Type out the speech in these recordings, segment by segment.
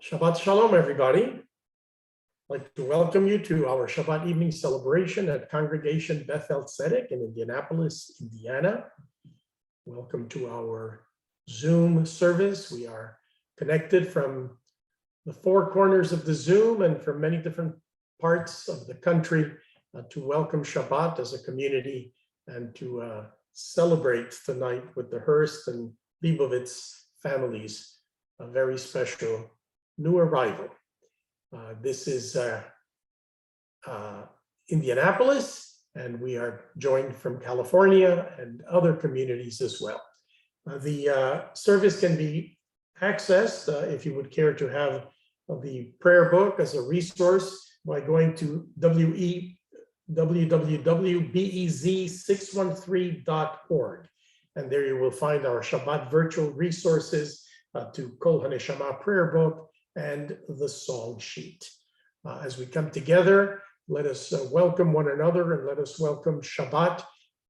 Shabbat Shalom, everybody. I'd like to welcome you to our Shabbat evening celebration at Congregation Beth-El in Indianapolis, Indiana. Welcome to our Zoom service. We are connected from the four corners of the Zoom and from many different parts of the country to welcome Shabbat as a community and to celebrate tonight with the Hurst and Leibovitz families, a very special new arrival. This is Indianapolis, and we are joined from California and other communities as well. The service can be accessed, if you would care to have the prayer book as a resource, by going to www.bez613.org. And there you will find our Shabbat virtual resources to Kol HaNeshama prayer book and the song sheet. As we come together, let us welcome one another and let us welcome Shabbat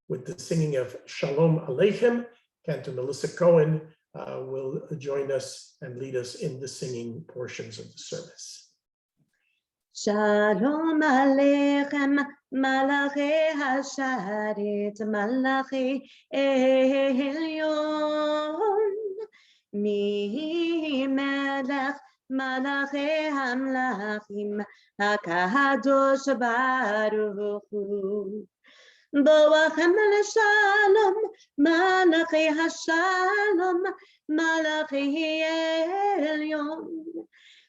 with the singing of Shalom Aleichem. Cantor Melissa Cohen will join us and lead us in the singing portions of the service. Shalom Aleichem, Malachi Hasharet, Malachi Elyon, Mi Melech Malachi Hamlachim, HaKadosh Baruch Hu. Boachem Shalom, Malachi Hashalom, Malachi Elyon.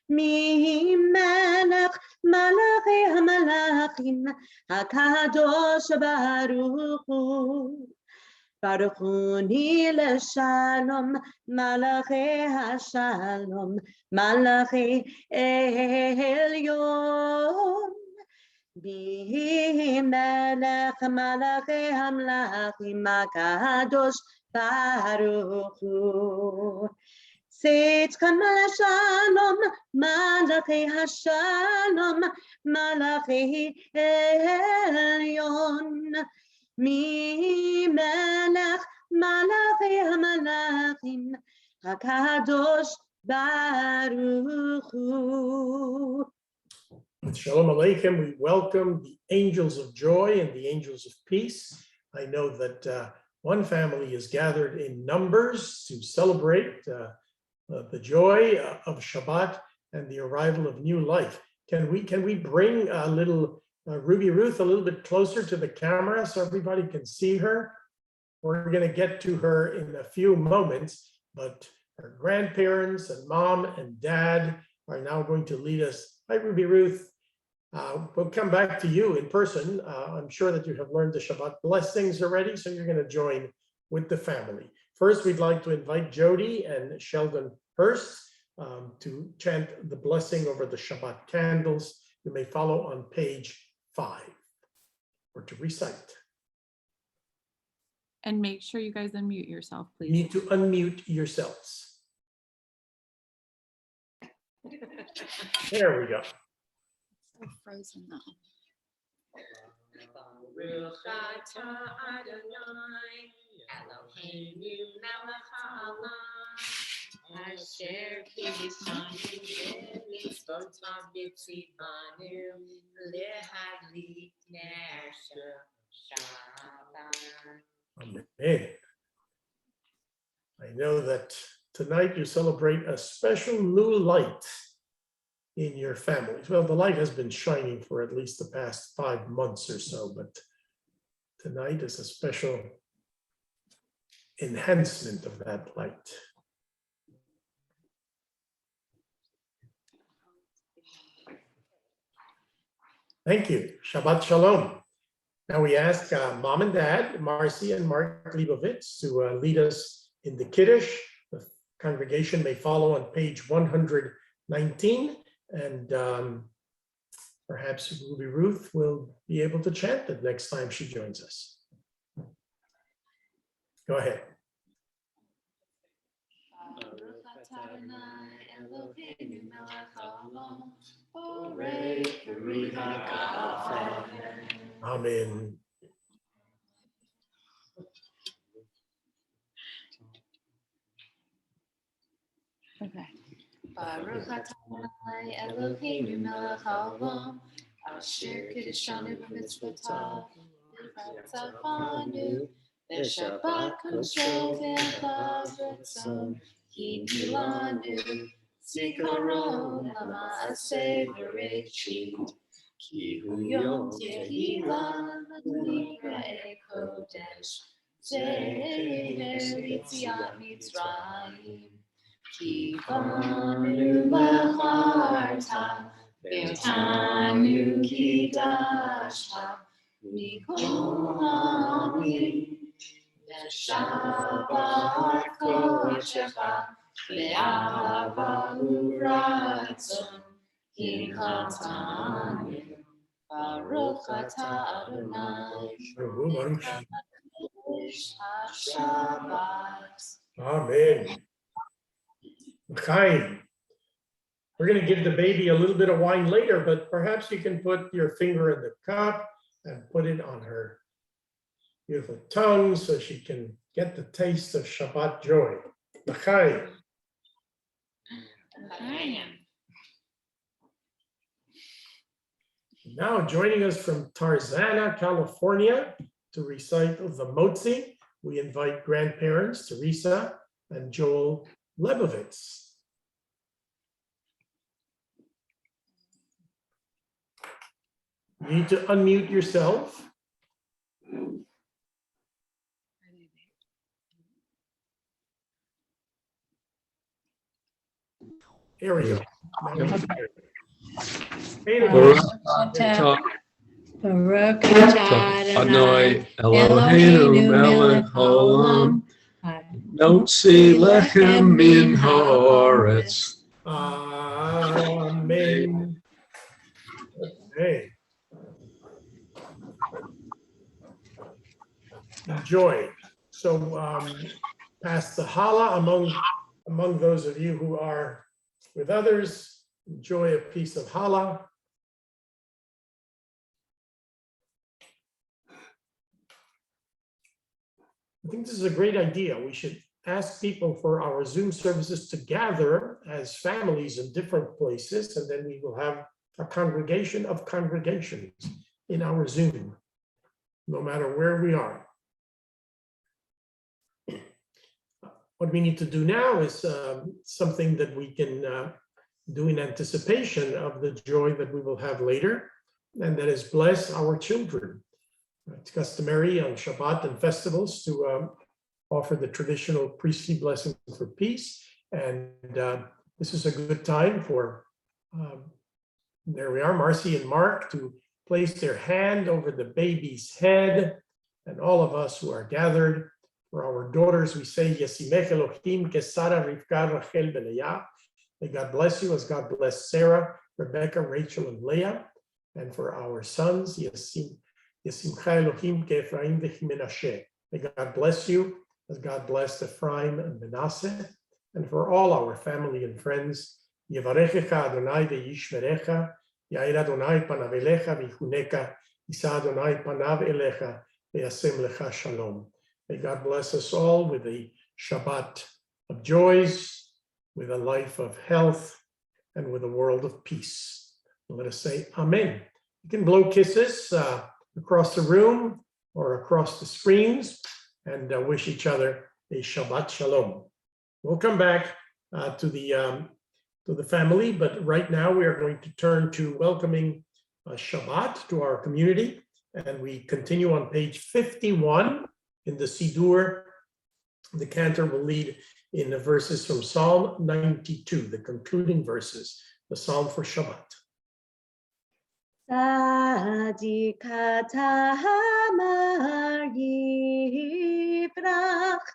Mi Melech Malachi Hamalachim, HaKadosh Baruch Hu. Baruch Hu Ni L'Shalom, Malachi Hashalom, Malachi Elyon. Mi Melech Malachi Hamlachim, HaKadosh Baruch Hu. Sitchem Shalom, Malachi Hashalom, Malachi Elyon. Mi Melech Malachi Hamalachim, HaKadosh Baruch Hu. With Shalom Aleichem, we welcome the angels of joy and the angels of peace. I know that one family is gathered in numbers to celebrate the joy of Shabbat and the arrival of new life. Can we bring a little Ruby Ruth a little bit closer to the camera so everybody can see her? We're going to get to her in a few moments, but her grandparents and mom and dad are now going to lead us. Hi, Ruby Ruth. We'll come back to you in person. I'm sure that you have learned the Shabbat blessings already, so you're going to join with the family. First, we'd like to invite Jody and Sheldon Hurst to chant the blessing over the Shabbat candles. You may follow on page 5, or to recite. And make sure you guys unmute yourself, please. You need to unmute yourselves. There we go. So frozen now. Amen. I know that tonight you celebrate a special new light in your families. Well, the light has been shining for at least the past 5 months or so, but tonight is a special enhancement of that light. Thank you. Shabbat Shalom. Now we ask Mom and Dad, Marcy and Mark Leibovitz, to lead us in the Kiddush. The congregation may follow on page 119, and perhaps Ruby Ruth will be able to chant it next time she joins us. Go ahead. Amen. Okay. Baruch Adonai Eloheinu melech haolam, asher kiddushanu b'mitzvotav, v'tzavanu, v'shabbat kosher v'echad ratzon, hinilanu, zikaron lama'aseh v'reshit, ki hu yom tehillah l'nikra'e kodesh, ze'erev yitziat Mitzrayim. Kivanu lacharta, ve'otanu kidashta, mikol ha'amim, ve'shabbat kodesh-cha, ve'ahava u'ratzon, kinchatanu, Baruch atah Adonai, mekadosh haShabbat. Amen. Chaim. We're going to give the baby a little bit of wine later, but perhaps you can put your finger in the cup and put it on her beautiful tongue so she can get the taste of Shabbat joy. Chaim. Now joining us from Tarzana, California, to recite the Motzi, we invite grandparents Teresa and Joel Lebovitz. You need to unmute yourself. Here we go. Baruch atah Adonai Eloheinu melech haolam, notzi lechem min haaretz. Amen. Okay. Enjoy. So pass the challah among those of you who are with others. Enjoy a piece of challah. I think this is a great idea. We should ask people for our Zoom services to gather as families in different places, and then we will have a congregation of congregations in our Zoom, no matter where we are. What we need to do now is something that we can do in anticipation of the joy that we will have later, and that is bless our children. It's customary on Shabbat and festivals to offer the traditional priestly blessing for peace. And this is a good time for, there we are, Marcy and Mark, to place their hand over the baby's head. And all of us who are gathered, for our daughters, we say, Yesimech Elohim kesara Rivka Rachel Beleah. May God bless you as God blessed Sarah, Rebecca, Rachel, and Leah. And for our sons, Yesimcha Elohim ke'Ephraim v'Menashe. May God bless you as God blessed Ephraim and Manasseh. And for all our family and friends, Yevarechecha Adonai ve'yishmerecha, Yair Adonai panav elecha v'yichuneka, Yisa Adonai panav elecha ve'yasem lecha shalom. May God bless us all with a Shabbat of joys, with a life of health, and with a world of peace. Let us say Amen. You can blow kisses across the room or across the screens and wish each other a Shabbat Shalom. We'll come back to the family, but right now we are going to turn to welcoming Shabbat to our community, and we continue on page 51 in the Siddur. The cantor will lead in the verses from Psalm 92, the concluding verses, the Psalm for Shabbat. Tzadik hamar yifrach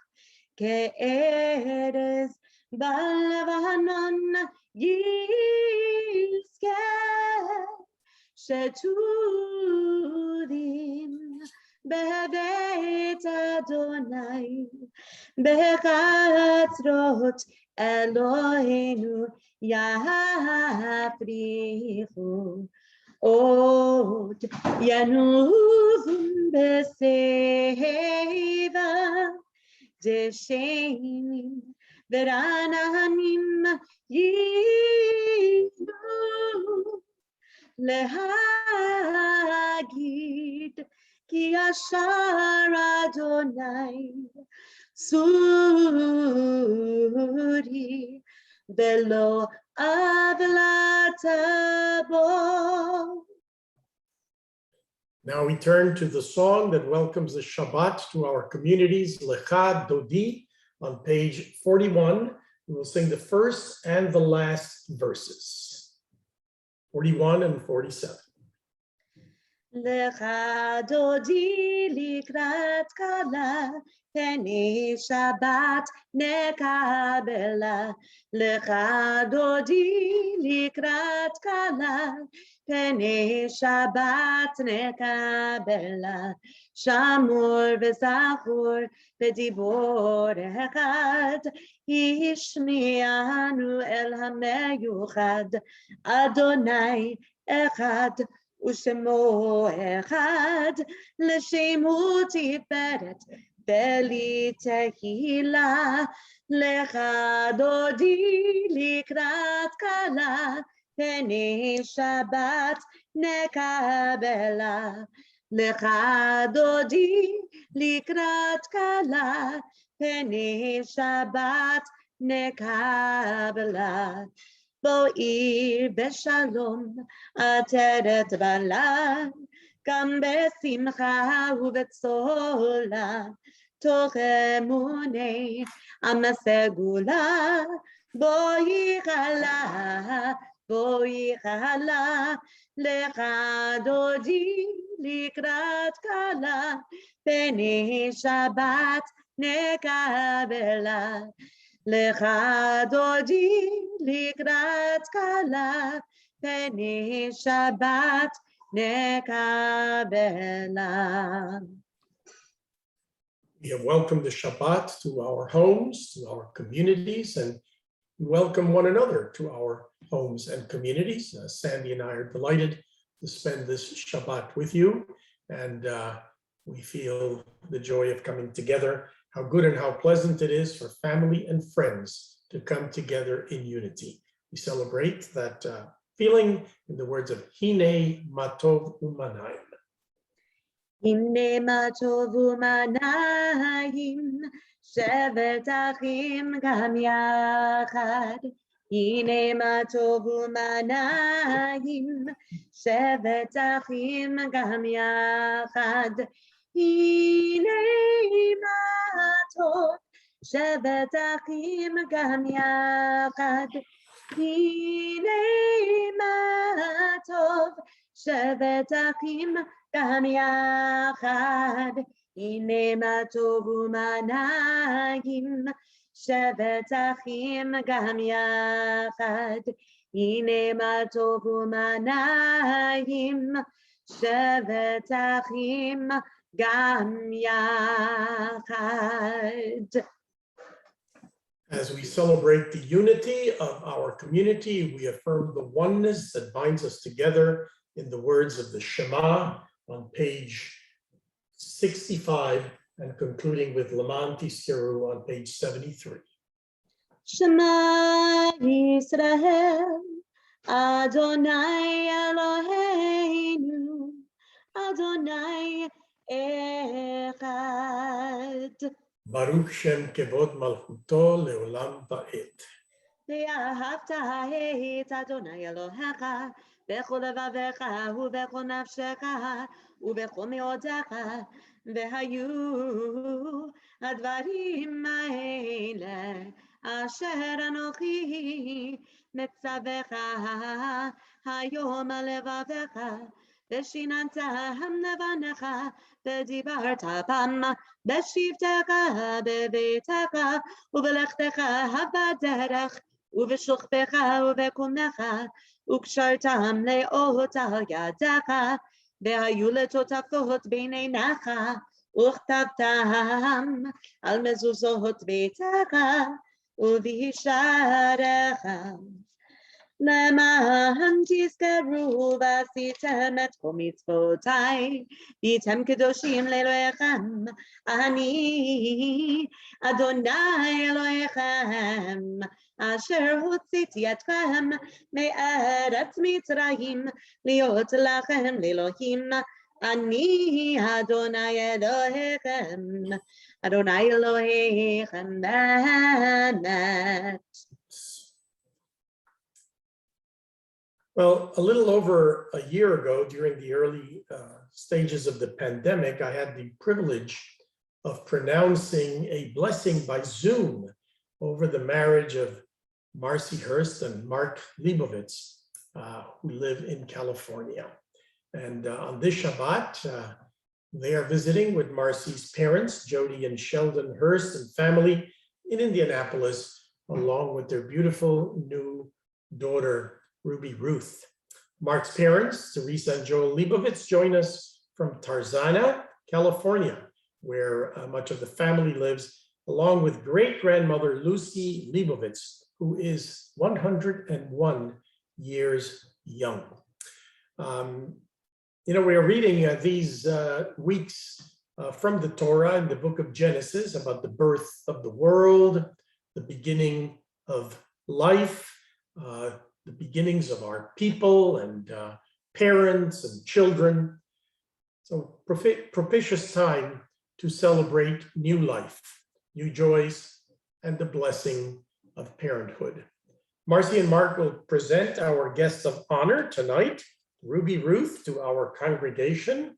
ke'erez b'levanon yizkeh sheturim bebeit Adonai bechatzrot Eloheinu yafrichu. Od yanuzun beseva deshenim ורעננים יהיו להגיד כי ישר אדוני צורי ולא עוולת בו. Now we turn to the song that welcomes the Shabbat to our communities, Lecha Dodi, on page 41. We will sing the first and the last verses, 41 and 47. Lecha dodi likrat kala, peni Shabbat nekabela. Lecha dodi likrat kala, peni Shabbat nekabela. Shamur v'zachur v'dibor echad, yishmi'anu el hameyuchad, Adonai echad. ושמו אחד לשמו תפארת בלי תהילה. לך דודי לקראת כלה, פני שבת נקבלה. לך דודי לקראת כלה, פני שבת נקבלה. בואי בשלום עטרת בלה, גם בשמחה ובצהלה, תוך אמוני עם הסגולה. בואי חלה, לך דודי לקראת כלה, פני שבת נקבלה. לך דודי לקראת כלה, פני שבת נקבלה. We have welcomed the Shabbat to our homes, to our communities, and we welcome one another to our homes and communities. Sandy and I are delighted to spend this Shabbat with you, and we feel the joy of coming together. How good and how pleasant it is for family and friends to come together in unity. We celebrate that feeling in the words of Hine Matov Umanayim. הנה מה טוב ומנעים, שבת אחים גם יחד. הנה מה טוב ומנעים, שבת אחים גם יחד. הנה מה טוב, שבת אחים גם יחד. הנה מה טוב, שבת אחים גם יחד. הנה מה טוב ומה נעים, שבת אחים גם יחד. הנה מה טוב ומה נעים, שבת אחים גם יחד. As we celebrate the unity of our community, we affirm the oneness that binds us together in the words of the Shema on page 65 and concluding with Leman Tizkeru on page 73. Shema Yisrael, Adonai Eloheinu, Adonai Echad. Baruch Shem Kevod Malchuto Leolam Va'ed. ואהבת את אדוני אלוהיך בכל לבביך ובכל נפשך ובכל מאודך, והיו הדברים האלה אשר אנוכי מצווך היום על לבביך, ושיננתם לבניך ודיברת בם בשבתך בביתך ובלכתך בדרך ובשוכבך ובקומך, וקשרתם לאות על ידך, והיו לטוטפות בין עיניך, וכתבתם על מזוזות ביתך ובישעריך. למען תזכרו ועשיתם את כל מצוותיי, והייתם קדושים לאלוהיכם, אני אדוני אלוהיכם, אשר הוצאתי אתכם מארץ מצרים, להיות לכם לאלוהים. אני אדוני אלוהיכם, אדוני אלוהיכם באמת. Well, a little over a year ago, during the early stages of the pandemic, I had the privilege of pronouncing a blessing by Zoom over the marriage of Marcy Hurst and Mark Leibovitz, who live in California. And on this Shabbat, they are visiting with Marcy's parents, Jody and Sheldon Hurst, and family in Indianapolis, along with their beautiful new daughter, Ruby Ruth. Mark's parents, Teresa and Joel Leibovitz, join us from Tarzana, California, where much of the family lives, along with great-grandmother Lucy Leibovitz, who is 101 years young. We are reading these weeks from the Torah in the book of Genesis about the birth of the world, the beginning of life, the beginnings of our people and parents and children. So propitious time to celebrate new life, new joys, and the blessing of parenthood. Marcy and Mark will present our guests of honor tonight, Ruby Ruth, to our congregation.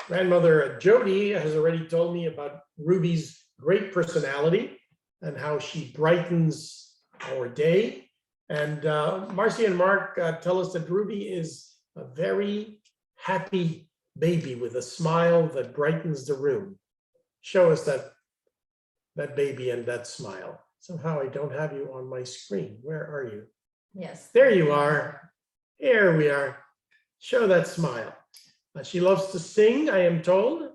Grandmother Jody has already told me about Ruby's great personality and how she brightens our day. And Marcy and Mark tell us that Ruby is a very happy baby with a smile that brightens the room. Show us that baby and that smile. Somehow I don't have you on my screen. Where are you? Yes. There you are. Here we are. Show that smile. She loves to sing, I am told,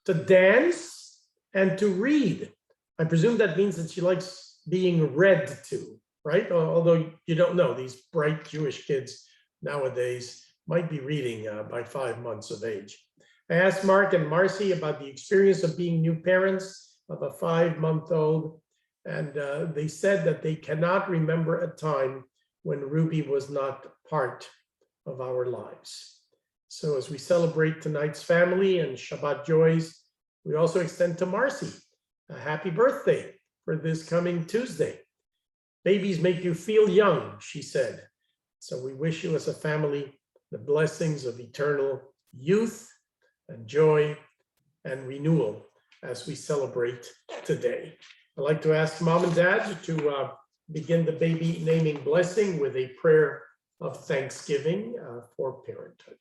to dance, and to read. I presume that means that she likes being read to, right? Although you don't know, these bright Jewish kids nowadays might be reading by 5 months of age. I asked Mark and Marcy about the experience of being new parents of a 5-month-old, and they said that they cannot remember a time when Ruby was not part of our lives. So as we celebrate tonight's family and Shabbat joys, we also extend to Marcy a happy birthday for this coming Tuesday. Babies make you feel young, she said. So we wish you as a family the blessings of eternal youth and joy and renewal as we celebrate today. I'd like to ask Mom and Dad to begin the baby naming blessing with a prayer of thanksgiving for parenthood.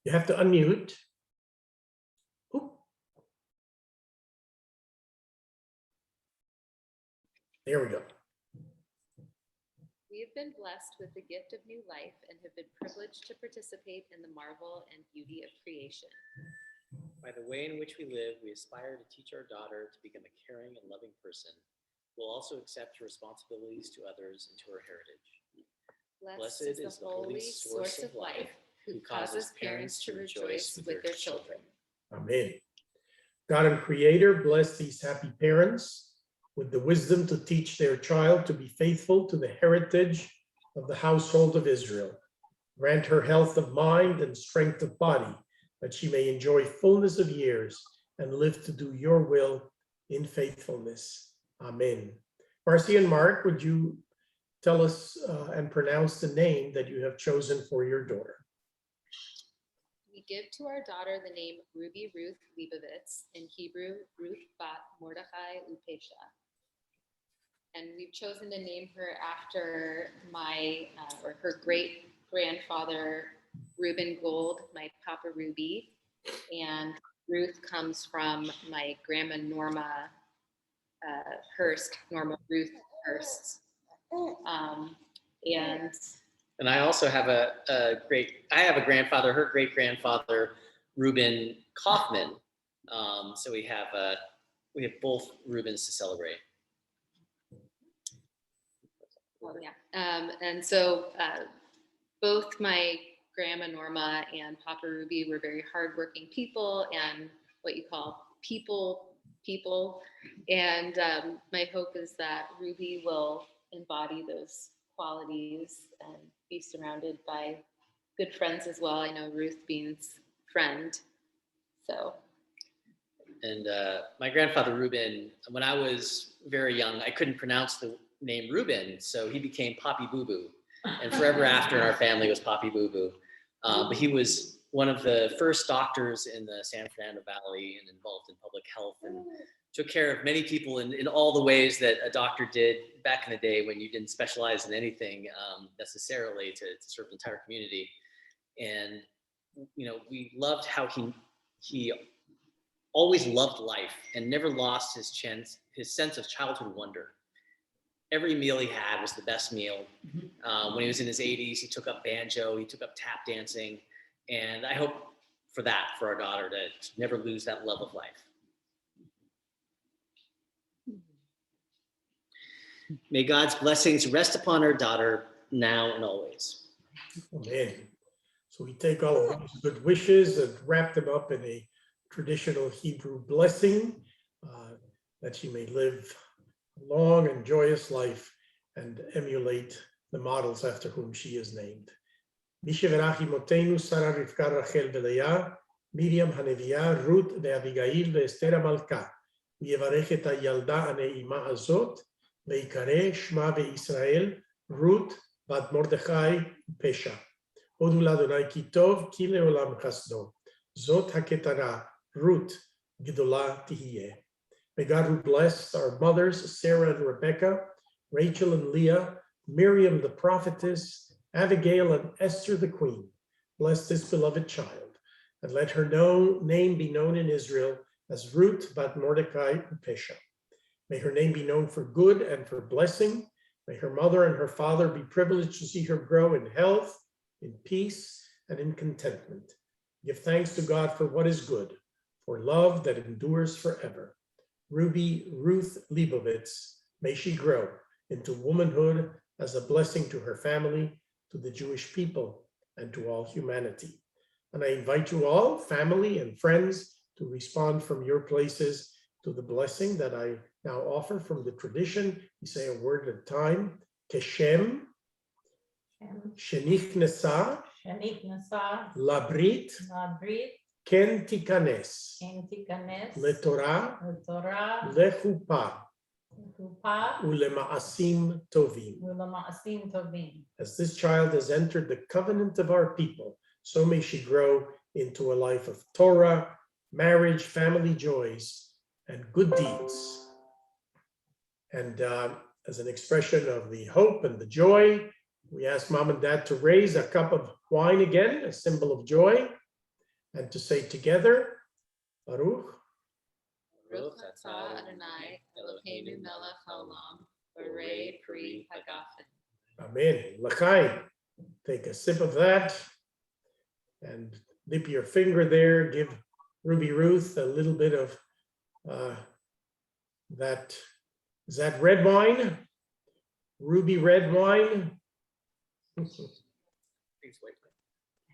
You have to unmute. Oop. There we go. We have been blessed with the gift of new life and have been privileged to participate in the marvel and beauty of creation. By the way in which we live, we aspire to teach our daughter to become a caring and loving person. We'll also accept her responsibilities to others and to her heritage. Blessed is the holy source of life, who causes parents to rejoice with their children. Amen. God and Creator, bless these happy parents with the wisdom to teach their child to be faithful to the heritage of the household of Israel. Grant her health of mind and strength of body, that she may enjoy fullness of years and live to do your will in faithfulness. Amen. Marcy and Mark, would you tell us and pronounce the name that you have chosen for your daughter? We give to our daughter the name Ruby Ruth Leibovitz, in Hebrew, Ruth Bat Mordechai Upesha. And we've chosen to name her after her great grandfather, Reuben Gold, my Papa Ruby. And Ruth comes from my grandma Norma Hurst, Norma Ruth Hurst. And I also have a grandfather, her great grandfather, Reuben Kaufman. So we have both Reubens to celebrate. Oh, yeah. And so both my grandma Norma and Papa Ruby were very hardworking people and what you call people people. And my hope is that Ruby will embody those qualities and be surrounded by good friends as well. I know Ruth Bean's friend. So. And my grandfather Reuben, when I was very young, I couldn't pronounce the name Reuben, so he became Papi Boo Boo. And forever after in our family was Papi Boo Boo. But he was one of the first doctors in the San Fernando Valley and involved in public health and took care of many people in all the ways that a doctor did back in the day when you didn't specialize in anything necessarily to serve the entire community. And, you know, we loved how he always loved life and never lost his sense of childhood wonder. Every meal he had was the best meal. When he was in his 80s, he took up banjo, he took up tap dancing. And I hope for our daughter, to never lose that love of life. May God's blessings rest upon our daughter now and always. Amen. So we take all of those good wishes and wrap them up in a traditional Hebrew blessing, that she may live a long and joyous life and emulate the models after whom she is named. Misheverach imotenu Sarah Rivka Rachel v'Leah, Miriam Haneviah, Ruth ve'Abigail ve'Esther HaMalka, v'yevarech et hayalda hane'ima hazot, ve'yikareh shma ve'Yisrael, Ruth bat Mordechai Pesha. Hodu l'Adonai ki tov ki le'olam chasdo. Zot haketara, Ruth Gedolah Tihiyeh. May God who bless our mothers, Sarah and Rebecca, Rachel and Leah, Miriam the prophetess, Abigail and Esther the queen, bless this beloved child, and let her name be known in Israel as Ruth bat Mordechai Pesha. May her name be known for good and for blessing. May her mother and her father be privileged to see her grow in health, in peace, and in contentment. Give thanks to God for what is good, for love that endures forever. Ruby Ruth Leibovitz, may she grow into womanhood as a blessing to her family, to the Jewish people, and to all humanity. And I invite you all, family and friends, to respond from your places to the blessing that I now offer from the tradition. We say a word at a time. Keshem, Shenichnesa, Labrit, Ken Tikanes, Letorah, Lechupa, Ulema'asim Tovim. As this child has entered the covenant of our people, so may she grow into a life of Torah, marriage, family joys, and good deeds. And as an expression of the hope and the joy, we ask Mom and Dad to raise a cup of wine again, a symbol of joy, and to say together, Baruch. Baruch atah Adonai Eloheinu melech haolam, borei pri hagafen. Amen. L'chaim. Take a sip of that and dip your finger there. Give Ruby Ruth a little bit of that. Is that red wine? Ruby red wine.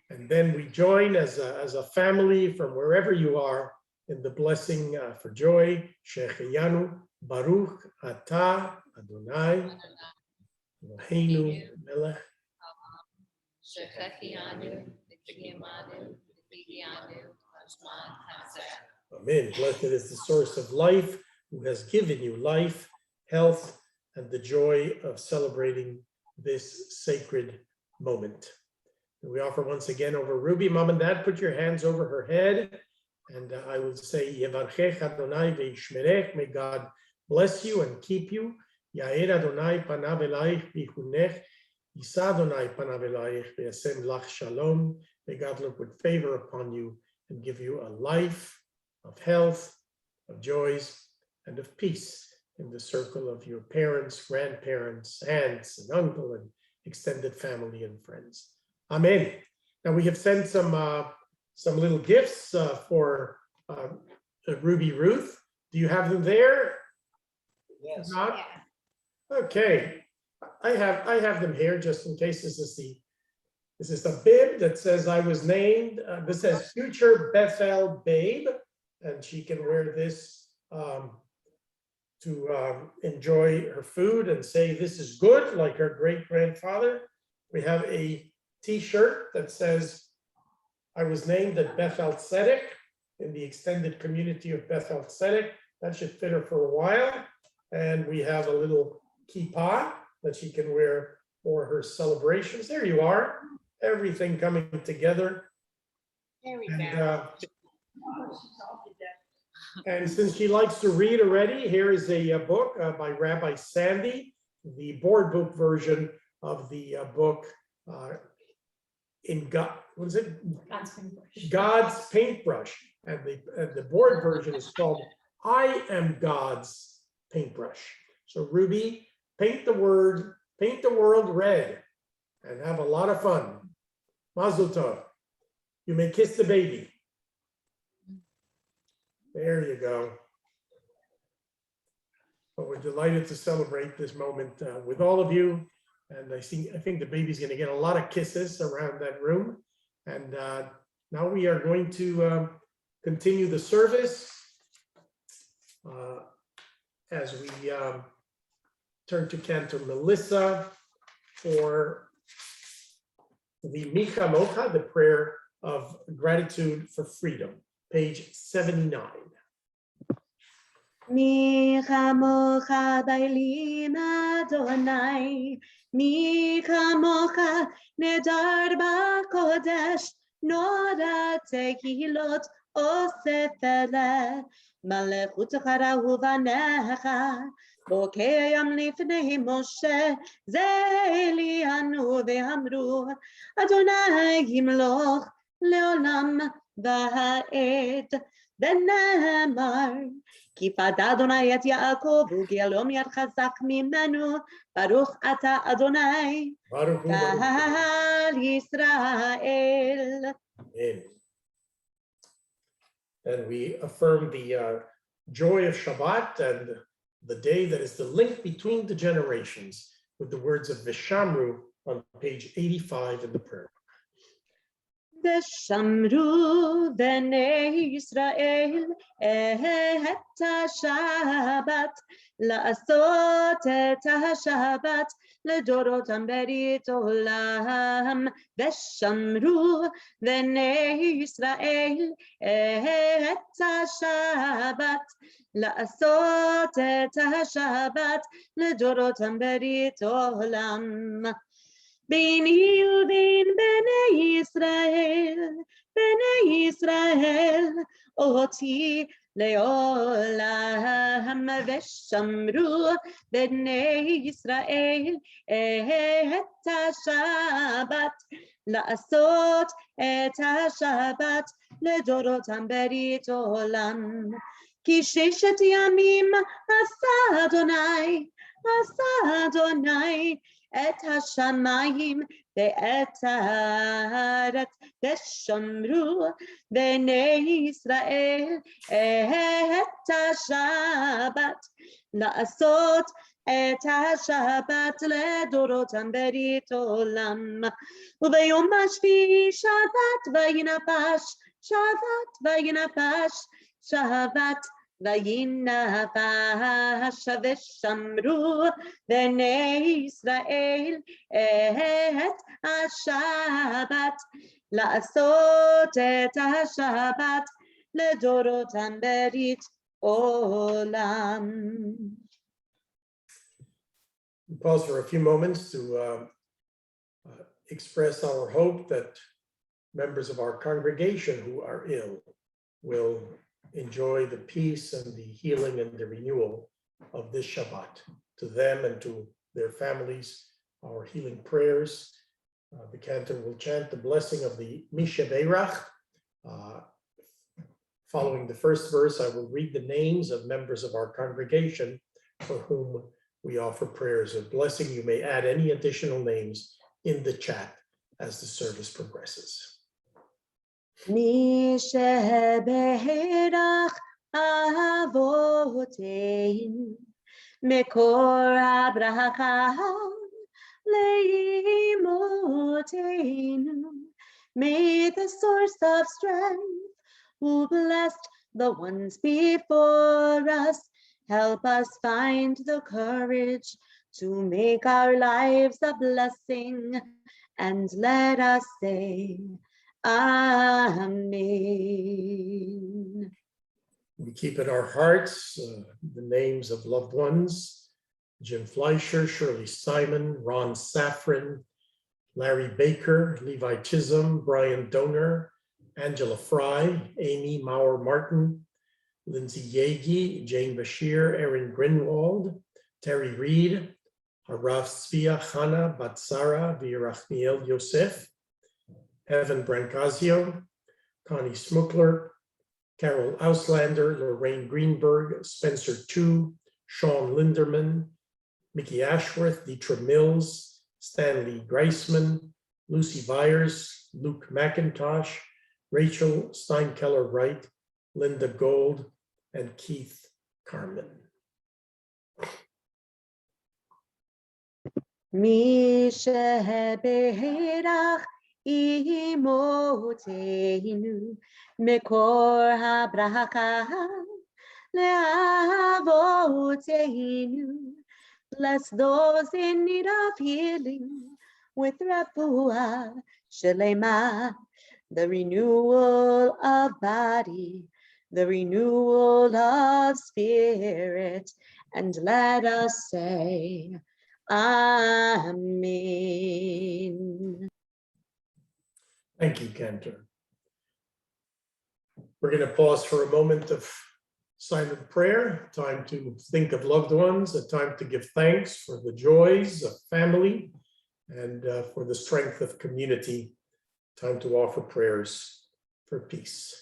And then we join as a family from wherever you are in the blessing for joy. Shecheyanu Baruch Atah Adonai Eloheinu Melech. Shechechianu v'kiyamanu v'higyanu hashman hazeh. Amen. Blessed is the source of life, who has given you life, health, and the joy of celebrating this sacred moment. And we offer once again over Ruby. Mom and Dad, put your hands over her head, and I will say, Yevarchech Adonai ve'yishmerech. May God bless you and keep you. Yair Adonai panav elaich v'yichunech. Yisa Adonai panav elaich v'yasem lach shalom. May God look with favor upon you and give you a life of health, of joys, and of peace in the circle of your parents, grandparents, aunts, and uncle, and extended family and friends. Amen. Now we have sent some little gifts for Ruby Ruth. Do you have them there? Yes. Not? Okay. I have them here just in case. This is the bib that says I was named. This says future Beth-El babe, and she can wear this to enjoy her food and say, "This is good," like her great-grandfather. We have a T-shirt that says, "I was named at Beth-El in the extended community of Beth-El. That should fit her for a while. And we have a little kippah that she can wear for her celebrations. There you are, everything coming together. There we And, go. and since she likes to read already, here is a book by Rabbi Sandy, the board book version of the book in God, what is it? God's Paintbrush. And the board version is called I Am God's Paintbrush. So Ruby, paint the world red and have a lot of fun. Mazel tov. You may kiss the baby. There you go. Well, we're delighted to celebrate this moment with all of you. And I think the baby's going to get a lot of kisses around that room. And now we are going to continue the service as we turn to Cantor Melissa for the Micha Mocha, the prayer of gratitude for freedom, page 79. Micha mocha bailim Adonai, Micha mocha nedar b'kodesh, nora tehilot osefele, malechutecha rahuvanecha, bokeyam lifnei Moshe, zelianu ve'amru, Adonai yimloch leolam va'ed, ונאמר, כי פדה אדוני את יעקב וגאלום יד חזק ממנו, ברוך אתה אדוני, קהל ישראל. Amen. And we affirm the joy of Shabbat and the day that is the link between the generations with the words of Vishamru on page 85 in the prayer. ושמרו בני ישראל את השבת, לעשות את השבת לדורותם ברית עולם. ושמרו בני ישראל את השבת, לעשות את השבת לדורותם ברית עולם. ביני ובין בני ישראל, אותי לעולם. ושמרו בני ישראל את השבת, לעשות את השבת לדורותם ברית עולם. כי 6 ימים עשה אדוני את השמיים ואת הארץ, ושמרו בני ישראל את השבת, לעשות את השבת לדורותם ברית עולם. וביום השביעי שבת וינפש, וינפש, ושמרו בני ישראל את השבת, לעשות את השבת לדורותם ברית עולם. We pause for a few moments to express our hope that members of our congregation who are ill will enjoy the peace and the healing and the renewal of this Shabbat. To them and to their families, our healing prayers. The cantor will chant the blessing of the Misha Beirach. Following the first verse, I will read the names of members of our congregation for whom we offer prayers of blessing. You may add any additional names in the chat as the service progresses. מי שברך אבותינו, מקור הברכה לאמותינו. May the source of strength, who blessed the ones before us. Help us find the courage to make our lives a blessing, and let us say, Amen. We keep in our hearts the names of loved ones: Jim Fleischer, Shirley Simon, Ron Safran, Larry Baker, Levi Chisholm, Brian Donor, Angela Fry, Amy Maurer Martin, Lindsay Yagi, Jane Bashir, Erin Grinwald, Terry Reed, Haraf Svia, Chana Batsara, Virachmiel Yosef, Evan Brancazio, Connie Smukler, Carol Auslander, Lorraine Greenberg, Spencer Tu, Sean Linderman, Mickey Ashworth, Deetra Mills, Stanley Greisman, Lucy Byers, Luke McIntosh, Rachel Steinkeller Wright, Linda Gold, and Keith Carmen. Misheberach imotenu mekor habraka leavotenu. Bless those in need of healing with refuah shelema, the renewal of body, the renewal of spirit, and let us say, Amen. Thank you, Cantor. We're going to pause for a moment of silent prayer, time to think of loved ones, a time to give thanks for the joys of family and for the strength of community, time to offer prayers for peace.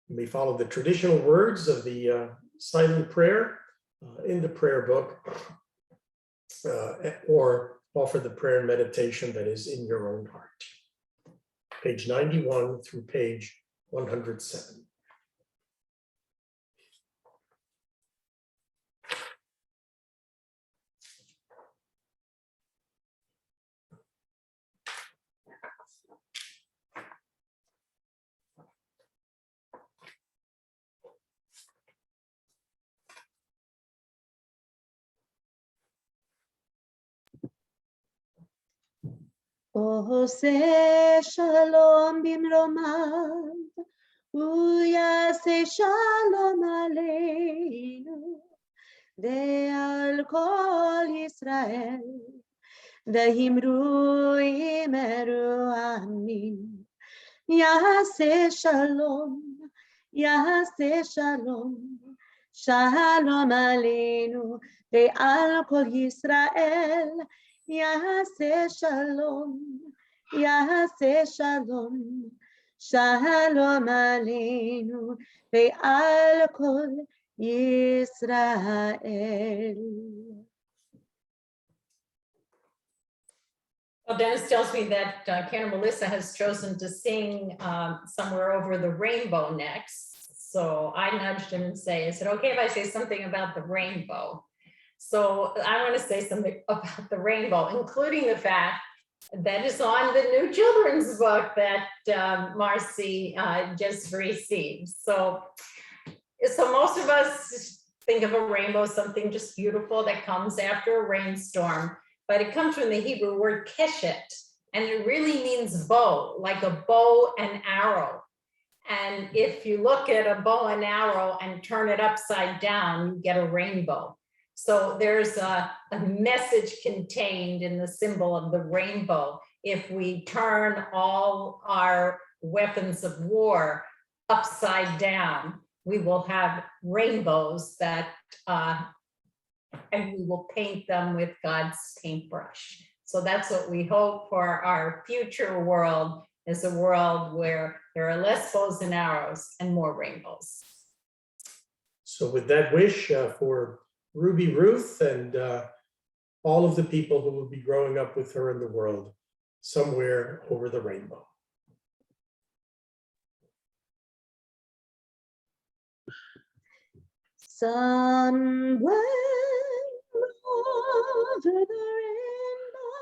You may follow the traditional words of the silent prayer in the prayer book, or offer the prayer and meditation that is in your own heart. Page 91 through page 107. Ose shalom bimromav, uyase shalom aleinu, ve'al kol Yisrael, ve'himru imeru amin. Yase shalom, shalom aleinu, ve'al kol Yisrael, Yase shalom, shalom aleinu, ve'al kol Yisrael. Well, Dennis tells me that Cantor Melissa has chosen to sing Somewhere Over the Rainbow next. So I nudged him and I said, okay, if I say something about the rainbow? So I want to say something about the rainbow, including the fact that is on the new children's book that Marcy just received. So most of us think of a rainbow as something just beautiful that comes after a rainstorm, but it comes from the Hebrew word keshet, and it really means bow, like a bow and arrow. And if you look at a bow and arrow and turn it upside down, you get a rainbow. So there's a message contained in the symbol of the rainbow. If we turn all our weapons of war upside down, we will have rainbows that, and we will paint them with God's paintbrush. So that's what we hope for our future world, is a world where there are less bows and arrows and more rainbows. So with that wish for Ruby Ruth and all of the people who will be growing up with her in the world, somewhere over the rainbow. Somewhere over the rainbow,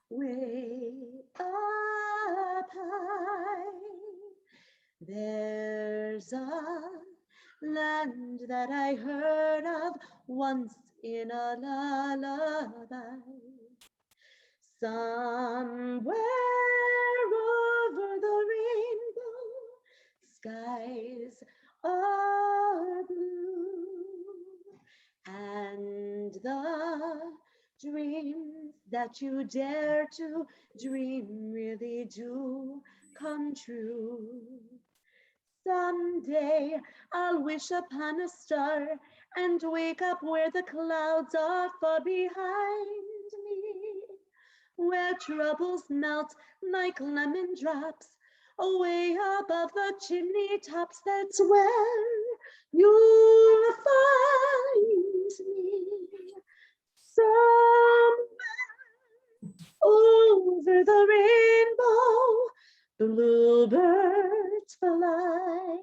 way up high, There's a land that I heard of once in a lullaby. Somewhere over the rainbow, skies are blue, and the dreams that you dare to dream really do come true. Someday I'll wish upon a star and wake up where the clouds are far behind me, where troubles melt like lemon drops away above the chimney tops. That's where you'll find me. Somewhere over the rainbow, bluebirds fly.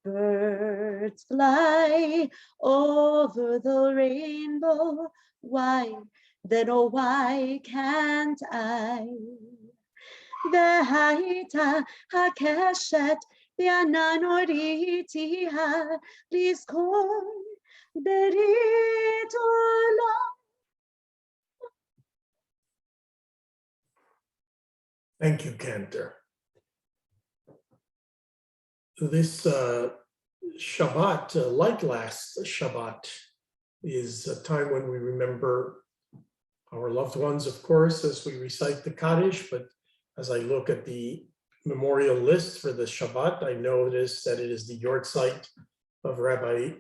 Birds fly over the rainbow. Why, then oh why can't I? והייתה הקשת בענן הוריתיה לזכור ברית עולם. Thank you, Cantor. This Shabbat, like last Shabbat, is a time when we remember our loved ones, of course, as we recite the Kaddish, but as I look at the memorial list for the Shabbat, I notice that it is the yahrzeit of Rabbi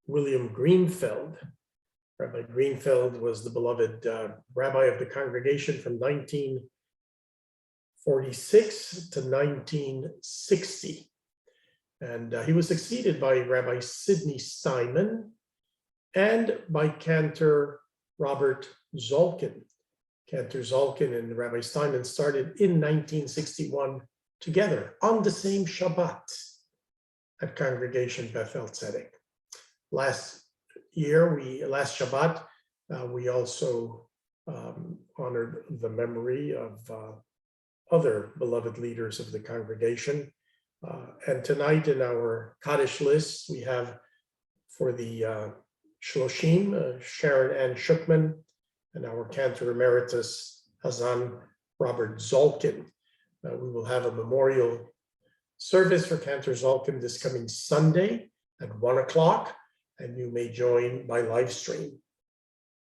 William Greenfeld. Rabbi Greenfeld was the beloved rabbi of the congregation from 1946 to 1960. And he was succeeded by Rabbi Sidney Steinman and by Cantor Robert Zolkin. Cantor Zolkin and Rabbi Steinman started in 1961 together on the same Shabbat at Congregation Beth-El Tzedek. Last Shabbat, we also honored the memory of other beloved leaders of the congregation. And tonight in our Kaddish list, we have for the Shloshim, Sharon Ann Shukman, and our Cantor Emeritus, Hazan Robert Zolkin. We will have a memorial service for Cantor Zolkin this coming Sunday at 1 o'clock, and you may join by live stream.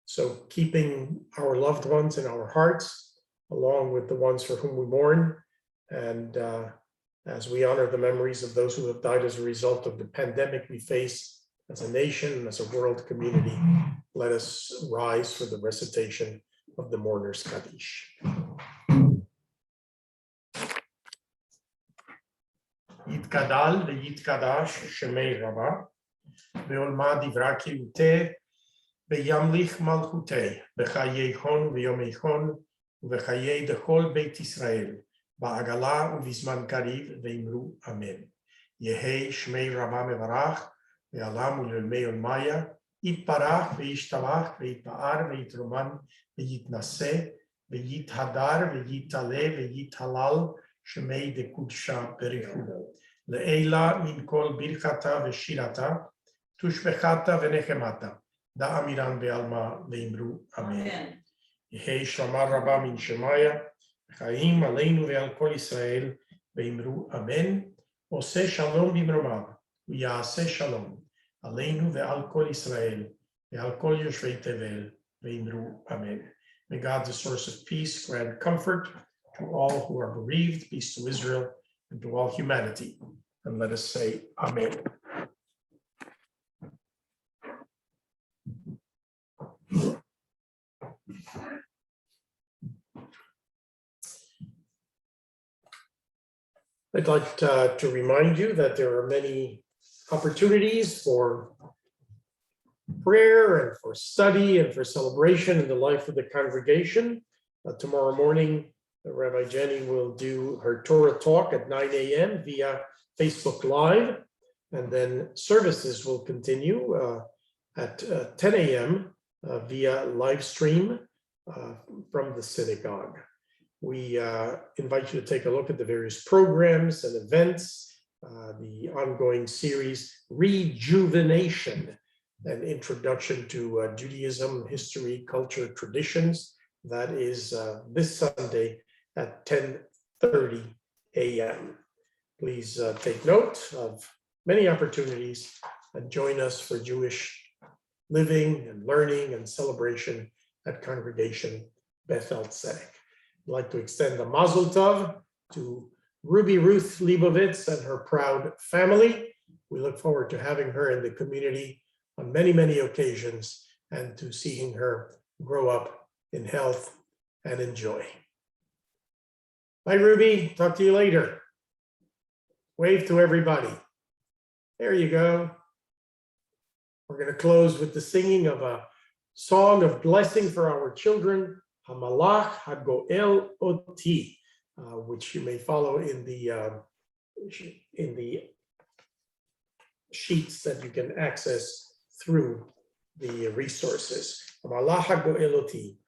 So keeping our loved ones in our hearts, along with the ones for whom we mourn, and as we honor the memories of those who have died as a result of the pandemic we face as a nation and as a world community, let us rise for the recitation of the mourners' Kaddish. Yitkadal ve'yitkadash shemei Rabbah ve'olma divra kiuteh ve'yamlich malchuteh b'chayei chon ve'yomei chon u'b'chayei dechol Beit Yisrael ba'agala u'bizman kariv ve'imru amen. Yehei shmei Rabbah mevarach ve'alam u'lelmei olmaya yitparach ve'yishtabach ve'yitpa'ar ve'yitroman ve'yitnaseh ve'yithadar ve'yitale ve'yithalal shemei dekudsha berichu le'ela min kol birchata ve'shirata tushbechata ve'nechemata da'amiran ve'alma ve'imru amen. Yehei shamar Rabbah min shemaya Chaim aleinu ve'al kol Yisrael ve'imru amen. Oseh shalom bimromav u'ya'aseh shalom aleinu ve'al kol Yisrael ve'al kol yoshvei tevel ve'imru amen. May God, the source of peace, grant comfort to all who are bereaved, peace to Israel, and to all humanity. And let us say amen. I'd like to remind you that there are many opportunities for prayer and for study and for celebration in the life of the congregation. Tomorrow morning, Rabbi Jenny will do her Torah talk at 9 a.m. via Facebook Live, and then services will continue at 10 a.m. Via live stream from the synagogue. We invite you to take a look at the various programs and events the ongoing series Rejuvenation, an introduction to Judaism, history, culture, traditions. That is this Sunday at 10:30 a.m. Please take note of many opportunities and join us for Jewish living and learning and celebration at Congregation Beth-El Tzedek. I'd like to extend a mazel tov to Ruby Ruth Leibovitz and her proud family. We look forward to having her in the community on many, many occasions and to seeing her grow up in health and in joy. Bye, Ruby. Talk to you later. Wave to everybody. There you go. We're going to close with the singing of a song of blessing for our children, Hamalach Hagoel Oti, which you may follow in the sheets that you can access through the resources. Hamalach Hagoel Oti.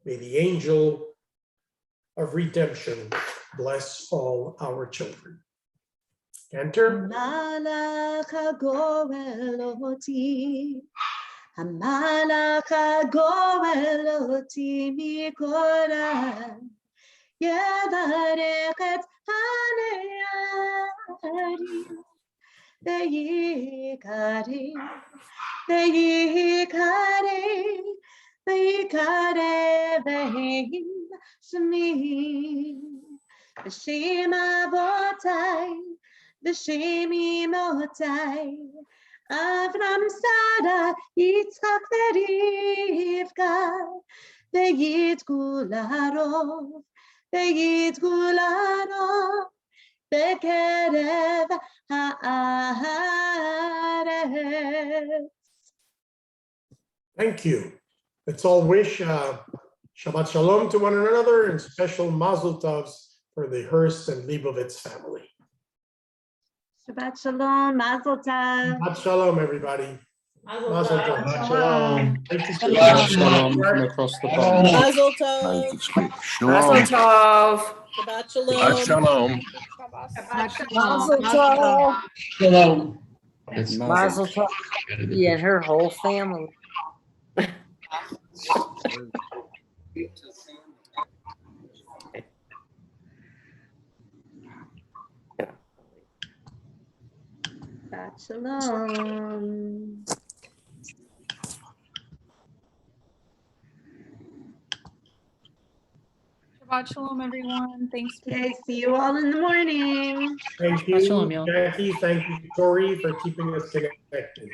May the angel of redemption bless all our children. Enter. Hamalach hagoel oti, Hamalach hagoel oti mikora, Yevarech et hane'arim, ve'yikarim, ve'yikarim, ve'yikarim ve'im shemim, v'shem avotai, v'shem imotai, Avram, Sarah, Yitzchak, ve'Rivka, ve'yitgu la'arov, ve'yitgu la'arov, bekerev ha'aretz. Thank you. Let's all wish Shabbat Shalom to one another and special Mazel Tovs for the Hurst and Leibovitz family. Shabbat Shalom, Mazel Tov. Shabbat Shalom, everybody. Mazel Tov. Shabbat Shalom. Thank you. Shabbat Shalom from across the pond. Mazel tov. Mazel tov. Shabbat Shabbat shalom. Shalom. Mazel tov. Shalom. It's Mazel tov. Yeah, her whole family. Shabbat Shalom. Shabbat Shalom, everyone. Thanks. Okay, see you all in the morning. Thank Shabbat Shalom, you, y'all. Jackie. Thank you, Tori, for keeping us connected.